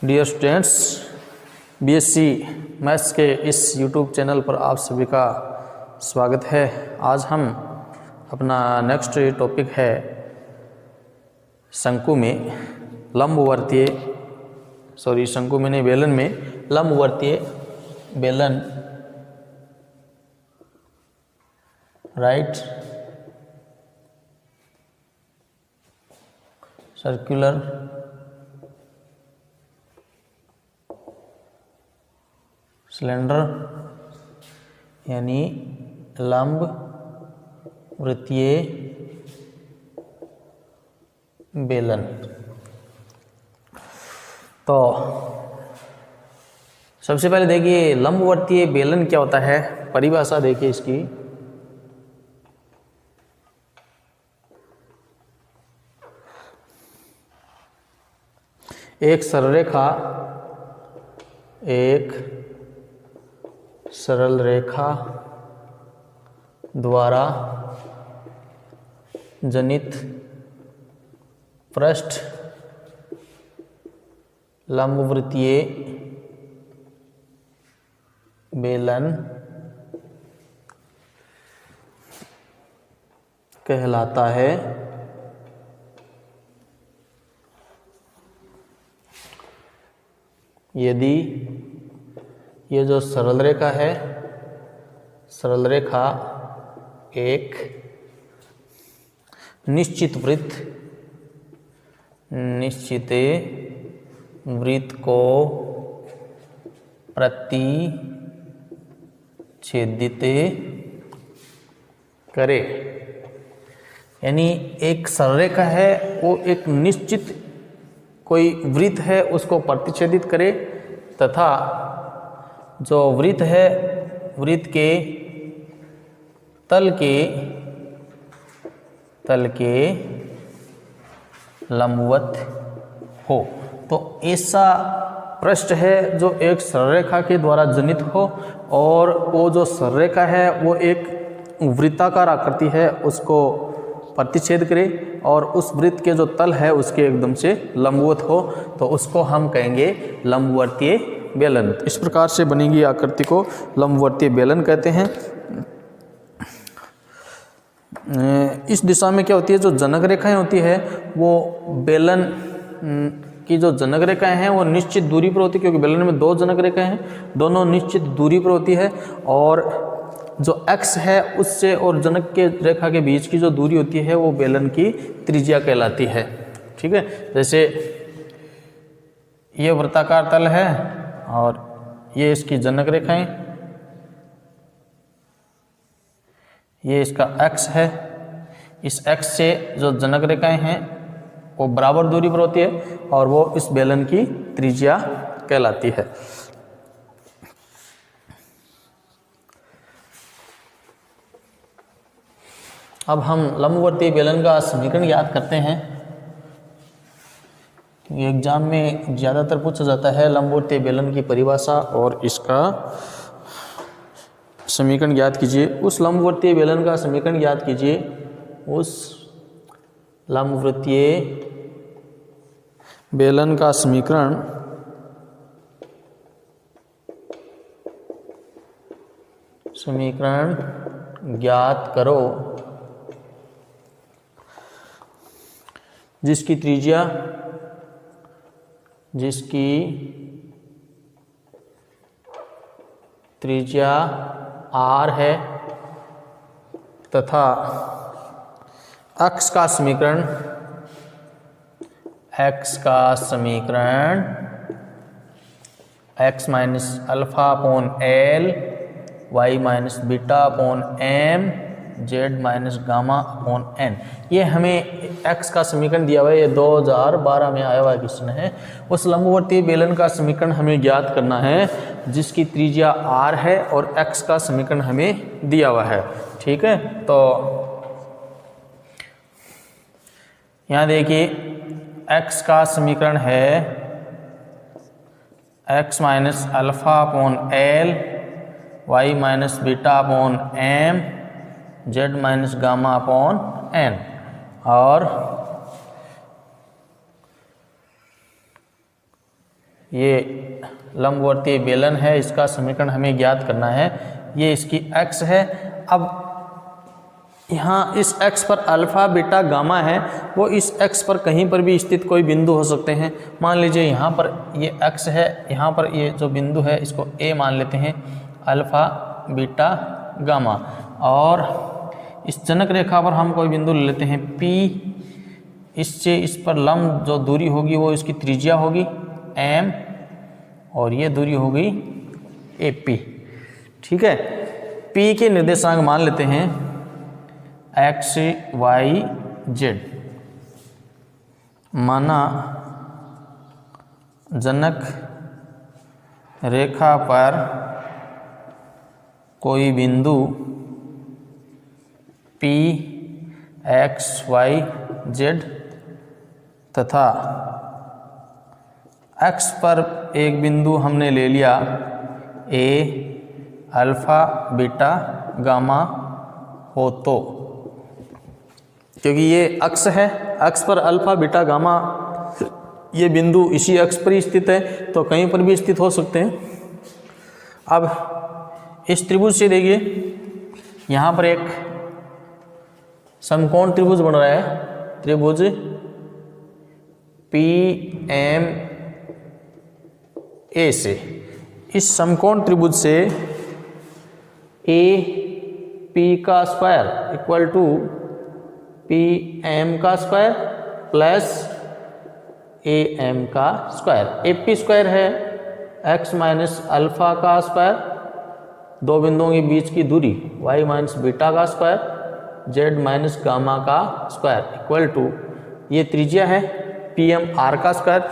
Dear students, BSc maths के इस YouTube channel पर आप सभी का स्वागत है। आज हम अपना नेक्स्ट टॉपिक है शंकु में शंकु में नहीं, बेलन में लंबवर्तीय बेलन, राइट, सर्कुलर सिलेंडर यानी लंब वृत्तीय बेलन। तो सबसे पहले देखिए लंबवर्तीय बेलन क्या होता है, परिभाषा देखिए इसकी। एक सरल रेखा द्वारा जनित पृष्ठ लंबवृत्तीय बेलन कहलाता है। यदि ये जो सरल रेखा है, सरल रेखा एक निश्चित वृत्त को प्रतिच्छेदित करे, यानी एक सरल रेखा है वो एक निश्चित कोई वृत्त है उसको प्रतिच्छेदित करे, तथा जो वृत्त है वृत्त के तल के लंबवत हो। तो ऐसा पृष्ठ है जो एक सरल रेखा के द्वारा जनित हो, और वो जो सरल रेखा है वो एक वृत्ताकार आकृति है उसको प्रतिच्छेद करे, और उस वृत्त के जो तल है उसके एकदम से लंबवत हो, तो उसको हम कहेंगे लंबवर्तीय बेलन। इस प्रकार से बनेगी आकृति को लंबवर्तीय बेलन कहते हैं। इस दिशा में क्या होती है, जो जनक रेखाएं होती है वो बेलन की जो जनक रेखाएं हैं वो निश्चित दूरी पर होती है, क्योंकि बेलन में दो जनक रेखाएं हैं, दोनों निश्चित दूरी पर होती है, और जो x है उससे और जनक के रेखा के बीच की जो दूरी होती है वो बेलन की त्रिज्या कहलाती है। ठीक है, जैसे ये वृत्ताकार तल है और ये इसकी जनक रेखाएं, ये इसका x है, इस x से जो जनक रेखाएं हैं वो बराबर दूरी पर होती है और वो इस बेलन की त्रिज्या कहलाती है। अब हम लंबवर्तीय बेलन का समीकरण याद करते हैं, क्योंकि एग्जाम में ज़्यादातर पूछा जाता है लंबवर्तीय बेलन की परिभाषा और इसका समीकरण याद कीजिए। उस लंबवर्तीय बेलन का समीकरण याद कीजिए। उस लंबवर्तीय बेलन का समीकरण ज्ञात करो जिसकी त्रिज्या r है, तथा x का समीकरण x minus alpha upon l, y minus beta upon m, z minus gamma upon n। ये हमें x का समीकरण दिया हुआ है, ये 2012 में आया हुआ है क्वेश्चन है। उस लंबवर्तीय बेलन का समीकरण हमें ज्ञात करना है जिसकी त्रिज्या r है और x का समीकरण हमें दिया हुआ है। ठीक है, तो यहाँ देखिए x का समीकरण है x minus alpha upon l, y minus beta upon m, z minus gamma upon n। और ये लंबवर्तीय बेलन है, इसका समीकरण हमें ज्ञात करना है। ये इसकी x है। अब यहाँ इस x पर अल्फ़ा बीटा गामा है, वो इस x पर कहीं पर भी स्थित कोई बिंदु हो सकते हैं। मान लीजिए यहाँ पर ये x है, यहाँ पर ये जो बिंदु है इसको a मान लेते हैं, अल्फ़ा बीटा गामा। और इस जनक रेखा पर हम कोई बिंदु ले लेते हैं P। इससे इस पर लंब जो दूरी होगी वो इसकी त्रिज्या होगी m, और ये दूरी होगी AP। ठीक है, P के निर्देशांक मान लेते हैं x y z। माना जनक रेखा पर कोई बिंदु P x y z तथा x पर एक बिंदु हमने ले लिया A अल्फ़ा बीटा गामा हो, तो क्योंकि ये अक्ष है, अक्ष पर अल्फ़ा बीटा गामा, ये बिंदु इसी अक्ष पर ही स्थित है, तो कहीं पर भी स्थित हो सकते हैं। अब इस त्रिभुज से देखिए, यहाँ पर एक समकोण त्रिभुज बन रहा है, त्रिभुज PMA से। इस समकोण त्रिभुज से AP का स्क्वायर इक्वल टू PM का स्क्वायर प्लस AM का स्क्वायर। AP स्क्वायर है x माइनस अल्फ़ा का स्क्वायर, दो बिंदुओं के बीच की दूरी, y माइनस बीटा का स्क्वायर, z माइनस गामा का स्क्वायर इक्वल टू, ये त्रिज्या है PM r का स्क्वायर।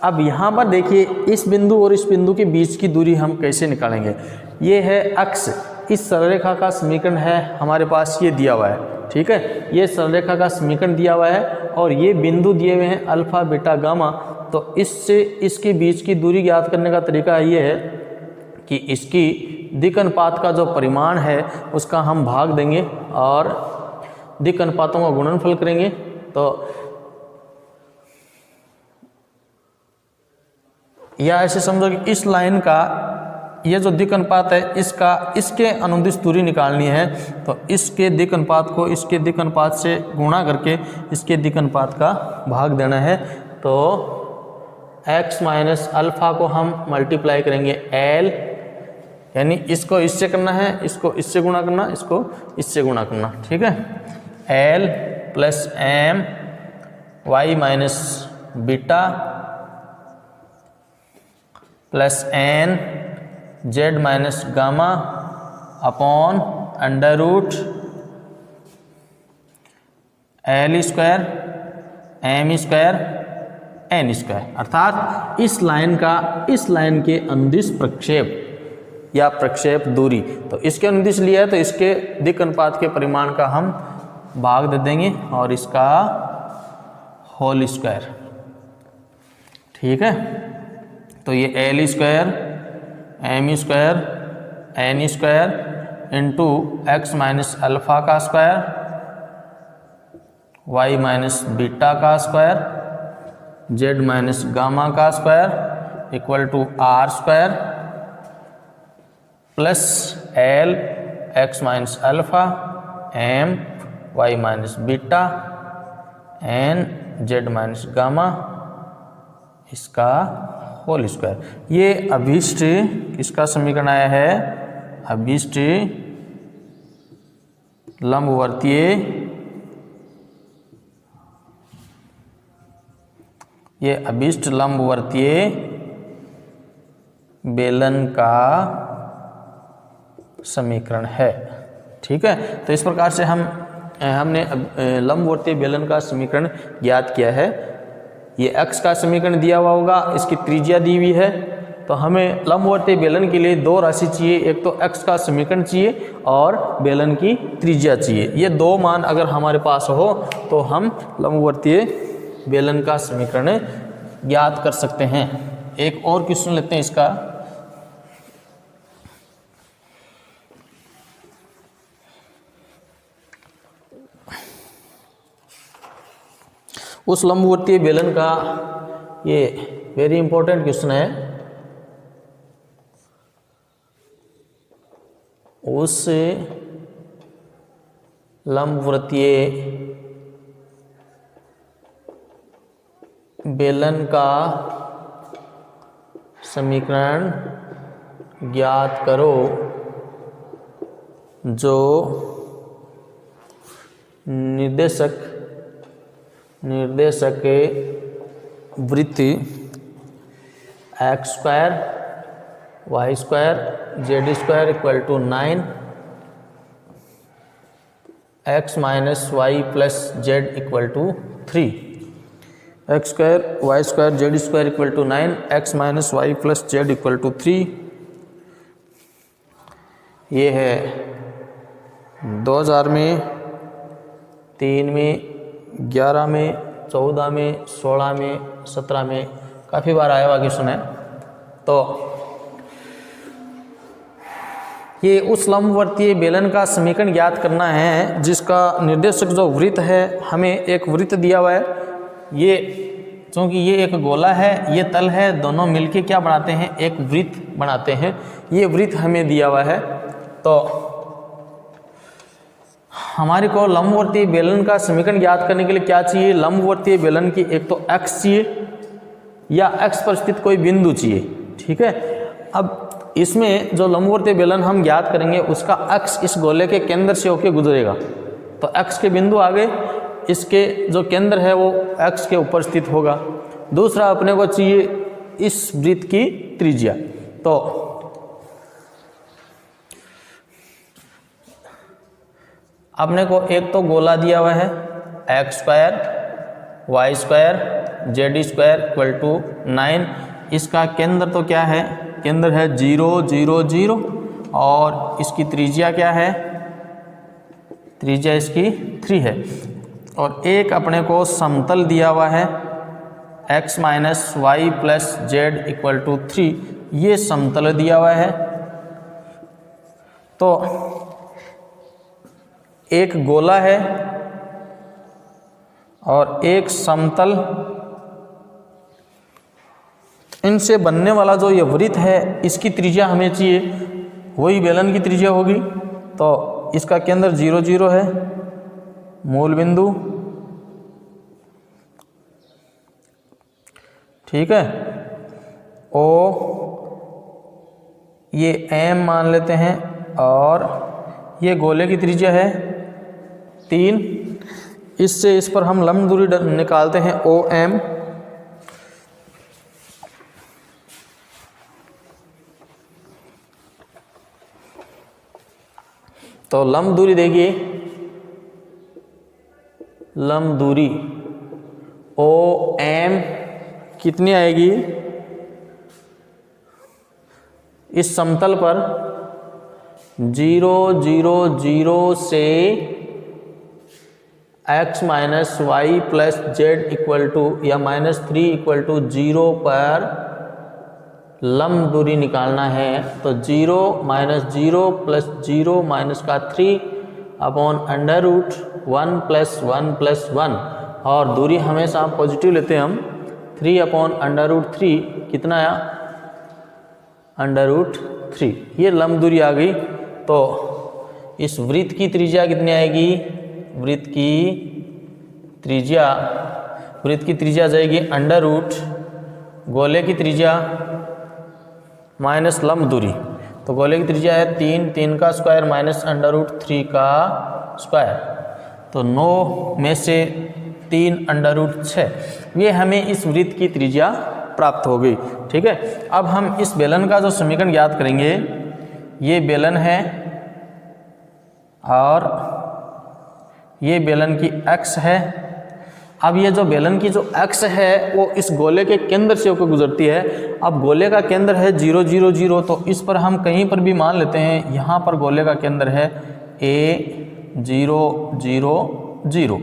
अब यहाँ पर देखिए, इस बिंदु और इस बिंदु के बीच की दूरी हम कैसे निकालेंगे। ये है अक्ष, इस सरलरेखा का समीकरण है हमारे पास, ये दिया हुआ है। ठीक है, ये सरलरेखा का समीकरण दिया हुआ है और ये बिंदु दिए हुए हैं अल्फ़ा बीटा गामा। तो इससे इसके बीच की दूरी ज्ञात करने का तरीका ये है कि इसकी दिक् अनुपात का जो परिमाण है उसका हम भाग देंगे और दिक् अनुपातों का गुणनफल करेंगे। तो या ऐसे समझो कि इस लाइन का ये जो दिक् अनुपात है, इसका इसके अनुदिश दूरी निकालनी है, तो इसके दिक् अनुपात को इसके दिक् अनुपात से गुणा करके इसके दिक् अनुपात का भाग देना है। तो x माइनस अल्फ़ा को हम मल्टीप्लाई करेंगे l, यानी इसको इससे करना है, इसको इससे गुणा करना, इसको इससे गुणा करना। ठीक है, l plus m y minus beta plus n z minus gamma upon under root l square m square n square. अर्थात इस लाइन का इस लाइन के अनुदिश प्रक्षेप या प्रक्षेप दूरी, तो इसके अनुदिश लिया है तो इसके दिक् अनुपात के परिमाण का हम भाग दे देंगे और इसका होल स्क्वायर। ठीक है, तो ये l square m square n square into x minus alpha का स्क्वायर, y माइनस बीटा का स्क्वायर, z माइनस गामा का square equal to r square plus l x minus alpha m y minus beta n z minus gamma, इसका whole square. ये अभीष्ट किसका समीकरण आया है? अभीष्ट लंबवर्तीय ये अभीष्ट लंबवर्तीय बेलन का समीकरण है। ठीक है, तो इस प्रकार से हमने लंबवर्तीय बेलन का समीकरण ज्ञात किया है। ये x का समीकरण दिया हुआ होगा, इसकी त्रिज्या दी हुई है, तो हमें लंबवर्तीय बेलन के लिए दो राशि चाहिए, एक तो x का समीकरण चाहिए और बेलन की त्रिज्या चाहिए। ये दो मान अगर हमारे पास हो तो हम लंबवर्तीय बेलन का समीकरण ज्ञात कर सकते हैं। एक और क्वेश्चन लेते हैं इसका। उस लंबवर्तीय बेलन का ये वेरी इंपॉर्टेंट क्वेश्चन है, उस लंबवृत्तीय बेलन का समीकरण ज्ञात करो जो निर्देशक वृत्त x² y² z² equal to 9 x minus y plus z equal to 3, x² y² z² equal to 9 x minus y plus z equal to 3। ये है 2000 में, 3 में, 11 में, 14 में, 16 में, 17 में काफ़ी बार आया हुआ क्वेश्चन है। तो ये उस लंबवर्तीय बेलन का समीकरण ज्ञात करना है जिसका निर्देशक जो वृत्त है, हमें एक वृत्त दिया हुआ है। ये क्योंकि ये एक गोला है, ये तल है, दोनों मिलके क्या बनाते हैं, एक वृत्त बनाते हैं। ये वृत्त हमें दिया हुआ है। तो हमारे को लंबवर्तीय बेलन का समीकरण ज्ञात करने के लिए क्या चाहिए, लंबवर्तीय बेलन की एक तो x चाहिए या x पर स्थित कोई बिंदु चाहिए। ठीक है, अब इसमें जो लंबवर्तीय बेलन हम ज्ञात करेंगे उसका x इस गोले के केंद्र से होकर गुजरेगा। तो x के बिंदु आगे, इसके जो केंद्र है वो x के ऊपर स्थित होगा। दूसरा अपने को चाहिए इस वृत्त की त्रिज्या। तो अपने को एक तो गोला दिया हुआ है x² y² z² equal to 9। इसका केंद्र तो क्या है, केंद्र है 0 0 0 और इसकी त्रिज्या क्या है, त्रिज्या इसकी 3 है। और एक अपने को समतल दिया हुआ है x minus y plus z equal to 3, ये समतल दिया हुआ है। तो एक गोला है और एक समतल, इनसे बनने वाला जो ये वृत्त है इसकी त्रिज्या हमें चाहिए, वही बेलन की त्रिज्या होगी। तो इसका केंद्र 0 0 है, मूल बिंदु, ठीक है। ओ ये m मान लेते हैं और ये गोले की त्रिज्या है 3। इससे इस पर हम लंब दूरी निकालते हैं OM। तो लंब दूरी देखिए, लंब दूरी OM कितनी आएगी, इस समतल पर 0 0 0 से x minus y plus z equal to या -3 इक्वल टू 0 पर लंब दूरी निकालना है। तो 0 माइनस 0 प्लस 0 माइनस का 3 upon under root 1 plus 1 plus 1, और दूरी हमेशा पॉजिटिव लेते हैं हम। 3 अपॉन अंडर रूट 3 कितना आया, अंडर रूट 3। ये लंब दूरी आ गई। तो इस वृत्त की त्रिज्या कितनी आएगी, वृत्त की त्रिज्या जाएगी अंडर रूट गोले की त्रिज्या माइनस लंब दूरी। तो गोले की त्रिज्या है 3, 3 का स्क्वायर माइनस अंडर रूट 3 का स्क्वायर। तो 9 में से 3 अंडर रूट 6, ये हमें इस वृत्त की त्रिज्या प्राप्त हो गई। ठीक है, अब हम इस बेलन का जो समीकरण ज्ञात करेंगे, ये बेलन है और ये बेलन की x है। अब ये जो बेलन की जो x है वो इस गोले के केंद्र से होकर गुजरती है। अब गोले का केंद्र है 0 0 0, तो इस पर हम कहीं पर भी मान लेते हैं, यहाँ पर गोले का केंद्र है A 0 0 0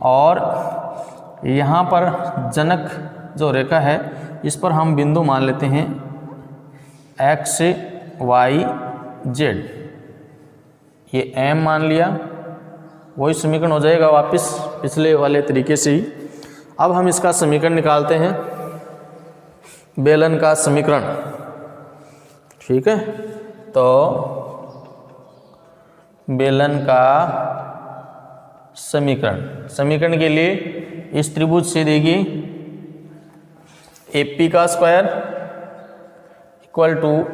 और यहाँ पर जनक जो रेखा है इस पर हम बिंदु मान लेते हैं x y z, ये m मान लिया। वही समीकरण हो जाएगा वापस पिछले वाले तरीके से ही। अब हम इसका समीकरण निकालते हैं। बेलन का समीकरण। ठीक है, तो बेलन का समीकरण के लिए इस त्रिभुज से देगी AP का स्क्वायर इक्वल टू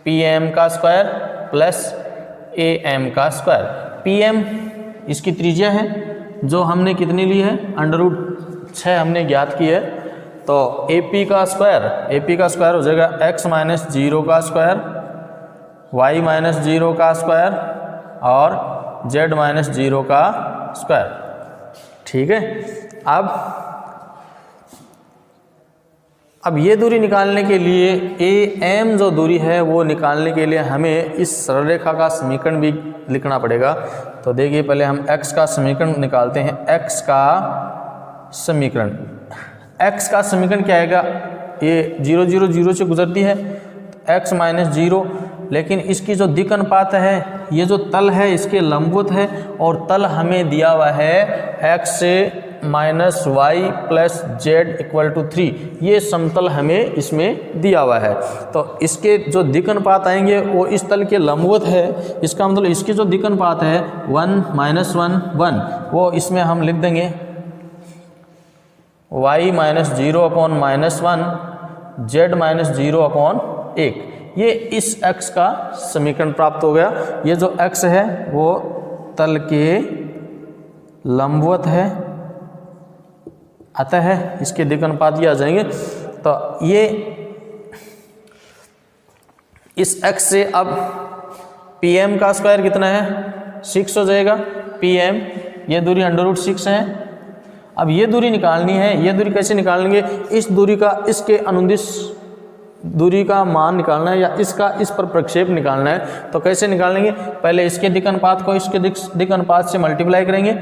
PM का स्क्वायर प्लस AM का स्क्वायर। PM इसकी त्रिज्या है जो हमने कितनी ली है, √6 हमने ज्ञात की है। तो AP का स्क्वायर हो जाएगा x माइनस 0 का स्क्वायर, y माइनस 0 का स्क्वायर और z माइनस 0 का स्क्वायर। ठीक है, अब ये दूरी निकालने के लिए AM जो दूरी है वो निकालने के लिए हमें इस सरल रेखा का समीकरण भी लिखना पड़ेगा। तो देखिए पहले हम x का समीकरण निकालते हैं। x का समीकरण क्या आएगा, ये 0 0 0 से गुजरती है x माइनस 0, लेकिन इसकी जो दिक् अनुपात है, ये जो तल है इसके लंबवत है और तल हमें दिया हुआ है x से minus y plus z equal to 3, ये समतल हमें इसमें दिया हुआ है। तो इसके जो दिक् अनुपात आएंगे वो इस तल के लंबवत है, इसका मतलब इसकी जो दिक् अनुपात है 1 माइनस 1 1, वो इसमें हम लिख देंगे y minus 0 upon minus 1 Z minus 0 upon 1। ये इस x का समीकरण प्राप्त हो गया। ये जो x है वो तल के लंबवत है, अतः इसके दिक् अनुपात ये आ जाएंगे। तो ये इस x से अब PM का स्क्वायर कितना है, 6 हो जाएगा। PM ये दूरी √6 है। अब ये दूरी निकालनी है, ये दूरी कैसे निकालेंगे, इस दूरी का इसके अनुदिश दूरी का मान निकालना है या इसका इस पर प्रक्षेप निकालना है। तो कैसे निकालेंगे, पहले इसके दिक् अनुपात को इसके दिक् अनुपात से मल्टीप्लाई करेंगे।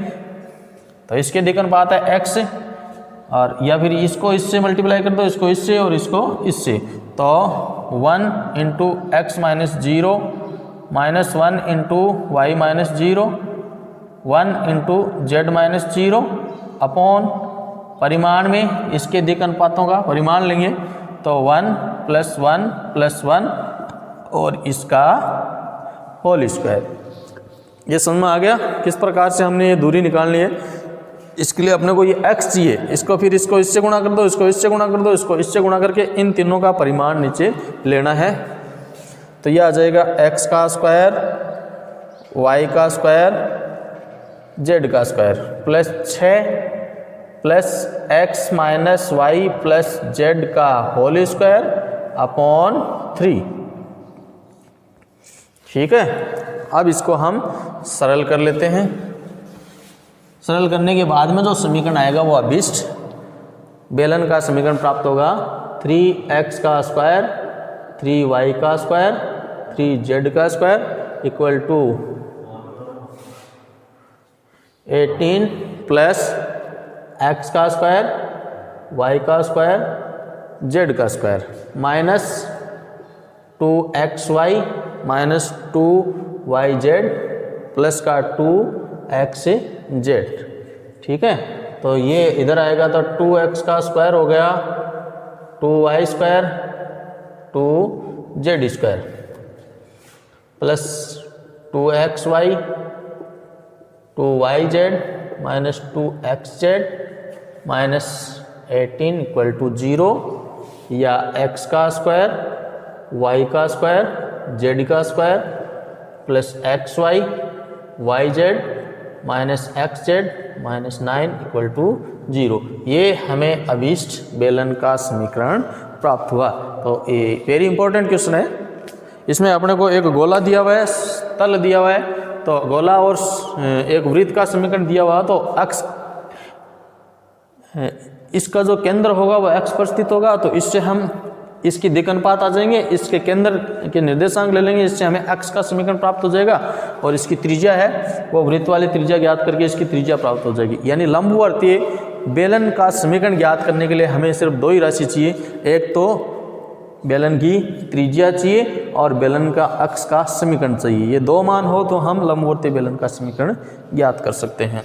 तो इसके दिक् अनुपात है x, और या फिर इसको इससे मल्टीप्लाई कर दो, इसको इससे और इसको इससे। तो 1 into x minus 0 minus 1 into y minus 0 1 into z minus 0 upon परिमाण में इसके दिक् अनुपातों का परिमाण लेंगे तो 1 प्लस 1 प्लस 1 और इसका होल स्क्वायर। ये समझ में आ गया किस प्रकार से हमने ये दूरी निकालनी है। इसके लिए अपने को ये x चाहिए, इसको फिर इसको इससे गुणा कर दो, इसको इससे गुणा कर दो, इसको इससे गुणा करके इन तीनों का परिमाण नीचे लेना है। तो ये आ जाएगा x का स्क्वायर, y का स्क्वायर, z का square plus 6 plus x minus y plus z का होल स्क्वायर अपॉन 3। ठीक है, अब इसको हम सरल कर लेते हैं। सरल करने के बाद में जो समीकरण आएगा वो अभिष्ट बेलन का समीकरण प्राप्त होगा। 3x का स्क्वायर, 3y का स्क्वायर, 3z का square equal to 18 plus x का स्क्वायर, y का स्क्वायर, z का square minus 2xy minus 2yz plus का 2xz। ठीक है, तो ये इधर आएगा तो 2x का स्क्वायर हो गया 2y square 2z square plus 2xy 2yz minus 2xz minus 18 equal to 0, या x का स्क्वायर, y का स्क्वायर, z का square plus xy yz minus xz minus 9 equal to 0। ये हमें अभिष्ट बेलन का समीकरण प्राप्त हुआ। तो ये वेरी इंपॉर्टेंट क्वेश्चन है। इसमें अपने को एक गोला दिया हुआ है, तल दिया हुआ है, तो गोला और एक वृत्त का समीकरण दिया हुआ, तो अक्ष इसका जो केंद्र होगा वो अक्ष पर स्थित होगा। तो इससे हम इसकी दिक् अनुपात आ जाएंगे, इसके केंद्र के निर्देशांक ले लेंगे, इससे हमें अक्ष का समीकरण प्राप्त हो जाएगा। और इसकी त्रिज्या है वो वृत्त वाली त्रिज्या ज्ञात करके इसकी त्रिज्या प्राप्त हो जाएगी। यानी लंबवर्तीय बेलन का समीकरण ज्ञात करने के लिए हमें सिर्फ दो ही राशि चाहिए, एक तो बेलन की त्रिज्या चाहिए और बेलन का अक्ष का समीकरण चाहिए। ये दो मान हो तो हम लंबवर्तीय बेलन का समीकरण ज्ञात कर सकते हैं।